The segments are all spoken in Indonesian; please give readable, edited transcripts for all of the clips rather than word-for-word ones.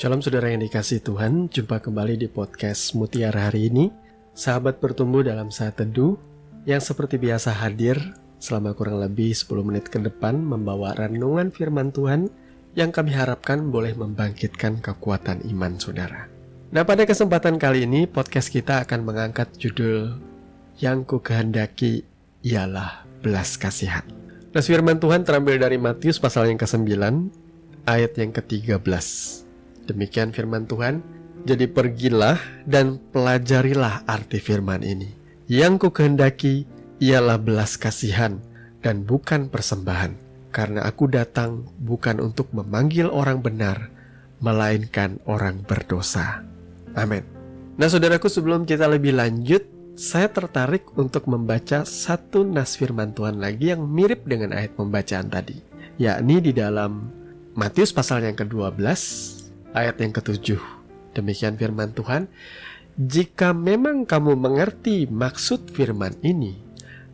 Shalom saudara yang dikasihi Tuhan, jumpa kembali di podcast Mutiara hari ini. Sahabat bertumbuh dalam saat teduh yang seperti biasa hadir selama kurang lebih 10 menit ke depan membawa renungan firman Tuhan yang kami harapkan boleh membangkitkan kekuatan iman saudara. Nah, pada kesempatan kali ini podcast kita akan mengangkat judul Yang Ku Kehendaki Ialah Belas Kasihan. Nah, firman Tuhan terambil dari Matius pasal yang ke-9 ayat yang ke-13. Demikian firman Tuhan, jadi pergilah dan pelajarilah arti firman ini. Yang ku kehendaki ialah belas kasihan dan bukan persembahan, karena aku datang bukan untuk memanggil orang benar, melainkan orang berdosa. Amin. Nah saudaraku, sebelum kita lebih lanjut, saya tertarik untuk membaca satu nas firman Tuhan lagi yang mirip dengan ayat pembacaan tadi, yakni di dalam Matius pasal yang ke-12 ayat yang ke-7. Demikian firman Tuhan, jika memang kamu mengerti maksud firman ini,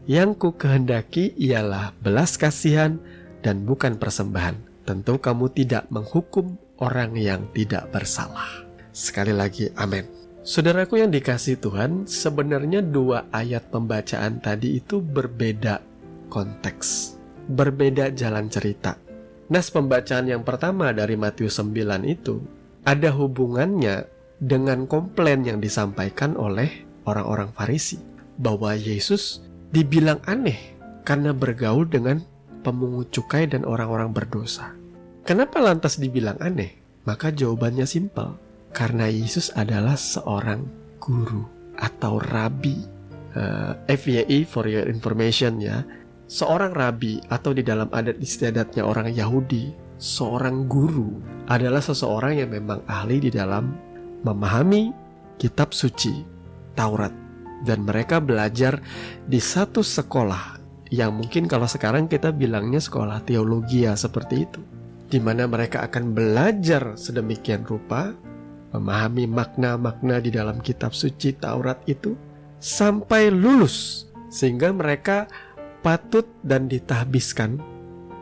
yang ku kehendaki ialah belas kasihan dan bukan persembahan, tentu kamu tidak menghukum orang yang tidak bersalah. Sekali lagi, amin. Saudaraku yang dikasihi Tuhan, sebenarnya dua ayat pembacaan tadi itu berbeda konteks, berbeda jalan cerita. Nas pembacaan yang pertama dari Matius 9 itu ada hubungannya dengan komplain yang disampaikan oleh orang-orang Farisi, bahwa Yesus dibilang aneh karena bergaul dengan pemungut cukai dan orang-orang berdosa. Kenapa lantas dibilang aneh? Maka jawabannya simpel, karena Yesus adalah seorang guru atau rabi, FYI for your information ya. Seorang rabi atau di dalam adat istiadatnya orang Yahudi, seorang guru adalah seseorang yang memang ahli di dalam memahami kitab suci, Taurat. Dan mereka belajar di satu sekolah yang mungkin kalau sekarang kita bilangnya sekolah teologia seperti itu, di mana mereka akan belajar sedemikian rupa, memahami makna-makna di dalam kitab suci Taurat itu sampai lulus, sehingga mereka patut dan ditahbiskan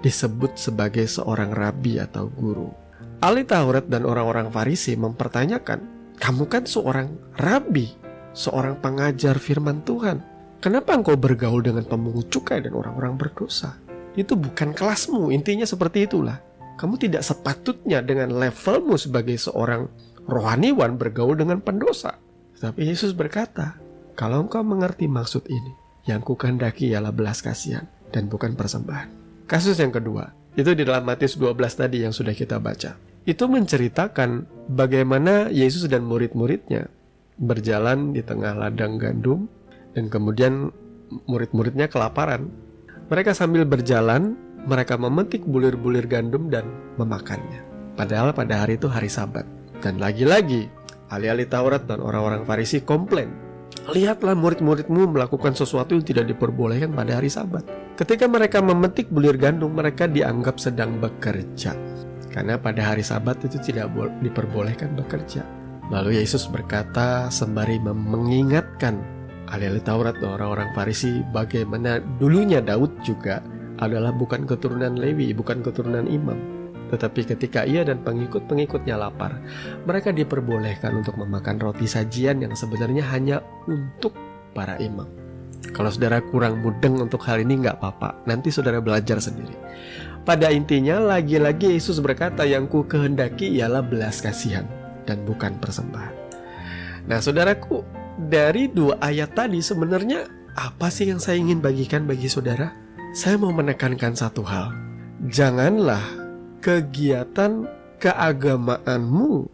disebut sebagai seorang rabi atau guru. Ahli Taurat dan orang-orang Farisi mempertanyakan, kamu kan seorang rabi, seorang pengajar firman Tuhan, kenapa engkau bergaul dengan pemungut cukai dan orang-orang berdosa? Itu bukan kelasmu, intinya seperti itulah. Kamu tidak sepatutnya dengan levelmu sebagai seorang rohaniwan bergaul dengan pendosa. Tapi Yesus berkata, kalau engkau mengerti maksud ini, yang ku kehendaki ialah belas kasihan dan bukan persembahan. Kasus yang kedua, itu di dalam Matius 12 tadi yang sudah kita baca. Itu menceritakan bagaimana Yesus dan murid-muridnya berjalan di tengah ladang gandum, dan kemudian murid-muridnya kelaparan. Mereka sambil berjalan, mereka memetik bulir-bulir gandum dan memakannya. Padahal pada hari itu hari Sabat. Dan lagi-lagi, ahli-ahli Taurat dan orang-orang Farisi komplain, lihatlah murid-muridmu melakukan sesuatu yang tidak diperbolehkan pada hari Sabat. Ketika mereka memetik bulir gandum, mereka dianggap sedang bekerja, karena pada hari Sabat itu tidak diperbolehkan bekerja. Lalu Yesus berkata sembari mengingatkan ahli-ahli Taurat dan orang-orang Farisi bagaimana dulunya Daud juga adalah bukan keturunan Lewi, bukan keturunan imam. Tetapi ketika ia dan pengikut-pengikutnya lapar, mereka diperbolehkan untuk memakan roti sajian yang sebenarnya hanya untuk para imam. Kalau saudara kurang mudeng untuk hal ini nggak apa-apa, nanti saudara belajar sendiri. Pada intinya lagi-lagi Yesus berkata, yang ku kehendaki ialah belas kasihan dan bukan persembahan. Nah saudaraku, dari dua ayat tadi sebenarnya apa sih yang saya ingin bagikan bagi saudara? Saya mau menekankan satu hal, janganlah kegiatan keagamaanmu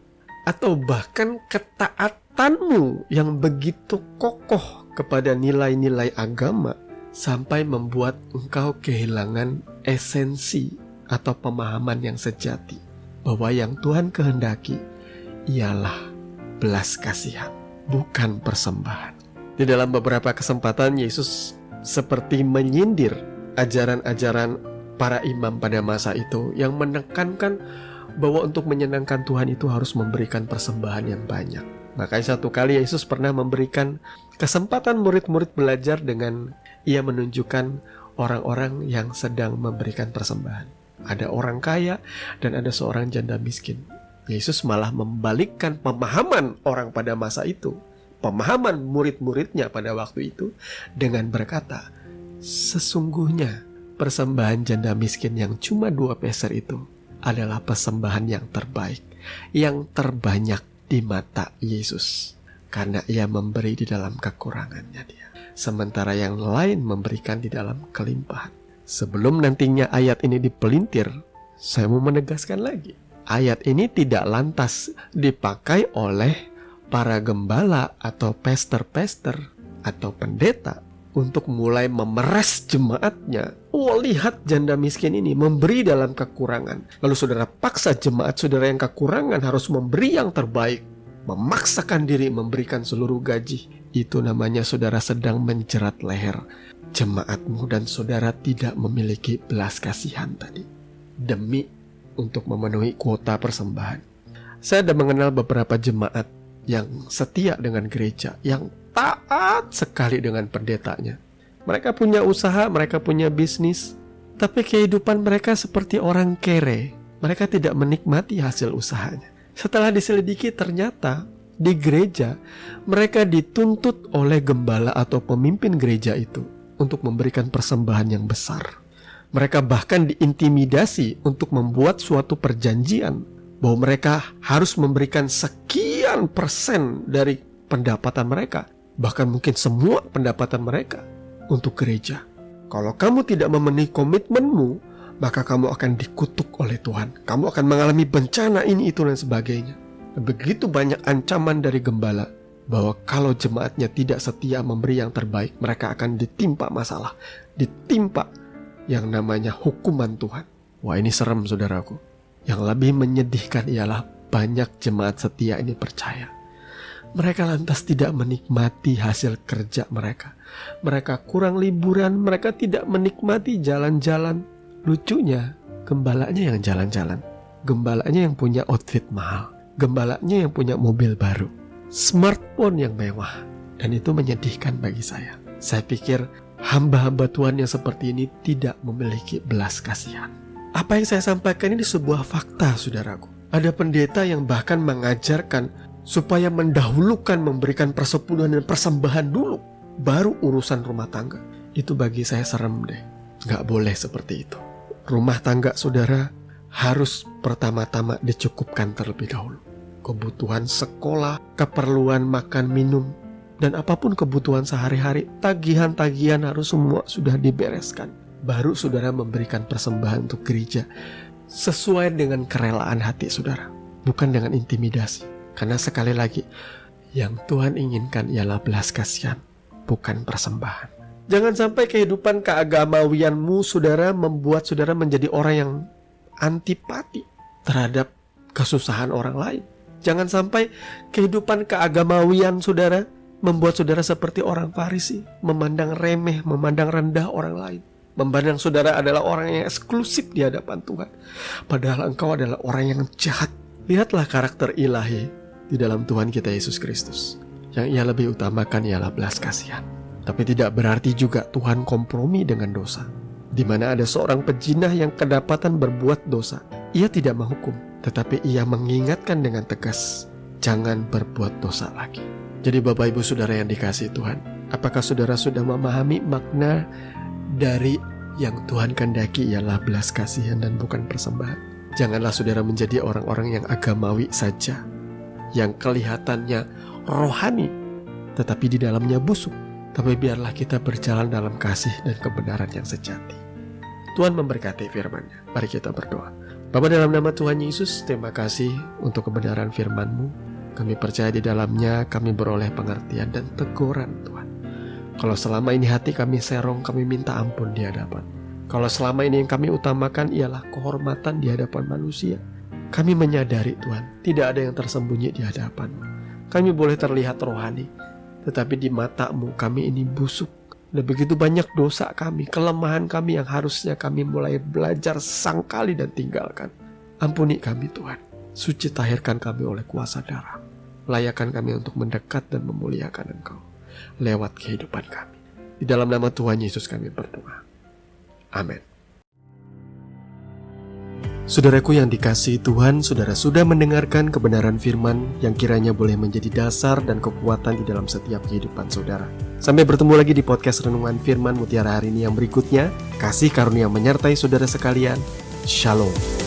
atau bahkan ketaatanmu yang begitu kokoh kepada nilai-nilai agama sampai membuat engkau kehilangan esensi atau pemahaman yang sejati, bahwa yang Tuhan kehendaki ialah belas kasihan, bukan persembahan. Di dalam beberapa kesempatan Yesus seperti menyindir ajaran-ajaran para imam pada masa itu yang menekankan bahwa untuk menyenangkan Tuhan itu harus memberikan persembahan yang banyak. Makanya satu kali Yesus pernah memberikan kesempatan murid-murid belajar dengan ia menunjukkan orang-orang yang sedang memberikan persembahan. Ada orang kaya dan ada seorang janda miskin. Yesus malah membalikkan pemahaman orang pada masa itu, pemahaman murid-muridnya pada waktu itu, dengan berkata, sesungguhnya persembahan janda miskin yang cuma 2 peser itu adalah persembahan yang terbaik, yang terbanyak di mata Yesus, karena ia memberi di dalam kekurangannya dia, sementara yang lain memberikan di dalam kelimpahan. Sebelum nantinya ayat ini dipelintir, saya mau menegaskan lagi, ayat ini tidak lantas dipakai oleh para gembala atau pester-pester atau pendeta untuk mulai memeras jemaatnya. Oh, lihat janda miskin ini memberi dalam kekurangan. Lalu saudara paksa jemaat saudara yang kekurangan harus memberi yang terbaik, memaksakan diri memberikan seluruh gaji. Itu namanya saudara sedang menjerat leher jemaatmu, dan saudara tidak memiliki belas kasihan tadi demi untuk memenuhi kuota persembahan. Saya ada mengenal beberapa jemaat yang setia dengan gereja, yang taat sekali dengan pendetanya. Mereka punya usaha, mereka punya bisnis, tapi kehidupan mereka seperti orang kere. Mereka tidak menikmati hasil usahanya. Setelah diselidiki, ternyata di gereja mereka dituntut oleh gembala atau pemimpin gereja itu untuk memberikan persembahan yang besar. Mereka bahkan diintimidasi untuk membuat suatu perjanjian bahwa mereka harus memberikan sekian persen dari pendapatan mereka, bahkan mungkin semua pendapatan mereka untuk gereja. Kalau kamu tidak memenuhi komitmenmu, maka kamu akan dikutuk oleh Tuhan. Kamu akan mengalami bencana ini, itu, dan sebagainya. Begitu banyak ancaman dari gembala bahwa kalau jemaatnya tidak setia memberi yang terbaik, mereka akan ditimpa masalah, ditimpa yang namanya hukuman Tuhan. Wah, ini serem saudaraku. Yang lebih menyedihkan ialah banyak jemaat setia ini percaya. Mereka lantas tidak menikmati hasil kerja mereka. Mereka kurang liburan, mereka tidak menikmati jalan-jalan. Lucunya, gembalanya yang jalan-jalan. Gembalanya yang punya outfit mahal. Gembalanya yang punya mobil baru, smartphone yang mewah. Dan itu menyedihkan bagi saya. Saya pikir hamba-hamba Tuhan yang seperti ini tidak memiliki belas kasihan. Apa yang saya sampaikan ini sebuah fakta, saudaraku. Ada pendeta yang bahkan mengajarkan supaya mendahulukan memberikan persepuluhan dan persembahan dulu, baru urusan rumah tangga. Itu bagi saya serem deh. Gak boleh seperti itu. Rumah tangga saudara harus pertama-tama dicukupkan terlebih dahulu. Kebutuhan sekolah, keperluan makan minum, dan apapun kebutuhan sehari-hari, tagihan-tagihan harus semua sudah dibereskan. Baru saudara memberikan persembahan untuk gereja sesuai dengan kerelaan hati saudara, bukan dengan intimidasi. Karena sekali lagi, yang Tuhan inginkan ialah belas kasihan, bukan persembahan. Jangan sampai kehidupan keagamawianmu saudara membuat saudara menjadi orang yang antipati terhadap kesusahan orang lain. Jangan sampai kehidupan keagamawian saudara membuat saudara seperti orang Farisi, memandang remeh, memandang rendah orang lain, memandang saudara adalah orang yang eksklusif di hadapan Tuhan, padahal engkau adalah orang yang jahat. Lihatlah karakter ilahi di dalam Tuhan kita Yesus Kristus. Yang ia lebih utamakan ialah belas kasihan. Tapi tidak berarti juga Tuhan kompromi dengan dosa. Di mana ada seorang pejinah yang kedapatan berbuat dosa, ia tidak menghukum, tetapi ia mengingatkan dengan tegas, jangan berbuat dosa lagi. Jadi Bapak Ibu Saudara yang dikasihi Tuhan, apakah saudara sudah memahami makna dari yang Tuhan kehendaki ialah belas kasihan dan bukan persembahan? Janganlah saudara menjadi orang-orang yang agamawi saja, yang kelihatannya rohani, tetapi di dalamnya busuk. Tapi biarlah kita berjalan dalam kasih dan kebenaran yang sejati. Tuhan memberkati firman-Nya. Mari kita berdoa. Bapa, dalam nama Tuhan Yesus, terima kasih untuk kebenaran firman-Mu. Kami percaya di dalamnya kami beroleh pengertian dan teguran Tuhan. Kalau selama ini hati kami serong, kami minta ampun di hadapan. Kalau selama ini yang kami utamakan ialah kehormatan di hadapan manusia, kami menyadari Tuhan, tidak ada yang tersembunyi di hadapan. Kami boleh terlihat rohani, tetapi di mata-Mu kami ini busuk. Dan begitu banyak dosa kami, kelemahan kami yang harusnya kami mulai belajar sangkali dan tinggalkan. Ampuni kami Tuhan. Suci tahirkan kami oleh kuasa darah. Layakan kami untuk mendekat dan memuliakan Engkau lewat kehidupan kami. Di dalam nama Tuhan Yesus kami berdoa. Amin. Saudaraku yang dikasihi Tuhan, saudara sudah mendengarkan kebenaran firman yang kiranya boleh menjadi dasar dan kekuatan di dalam setiap kehidupan saudara. Sampai bertemu lagi di podcast Renungan Firman Mutiara hari ini yang berikutnya. Kasih karunia menyertai saudara sekalian. Shalom.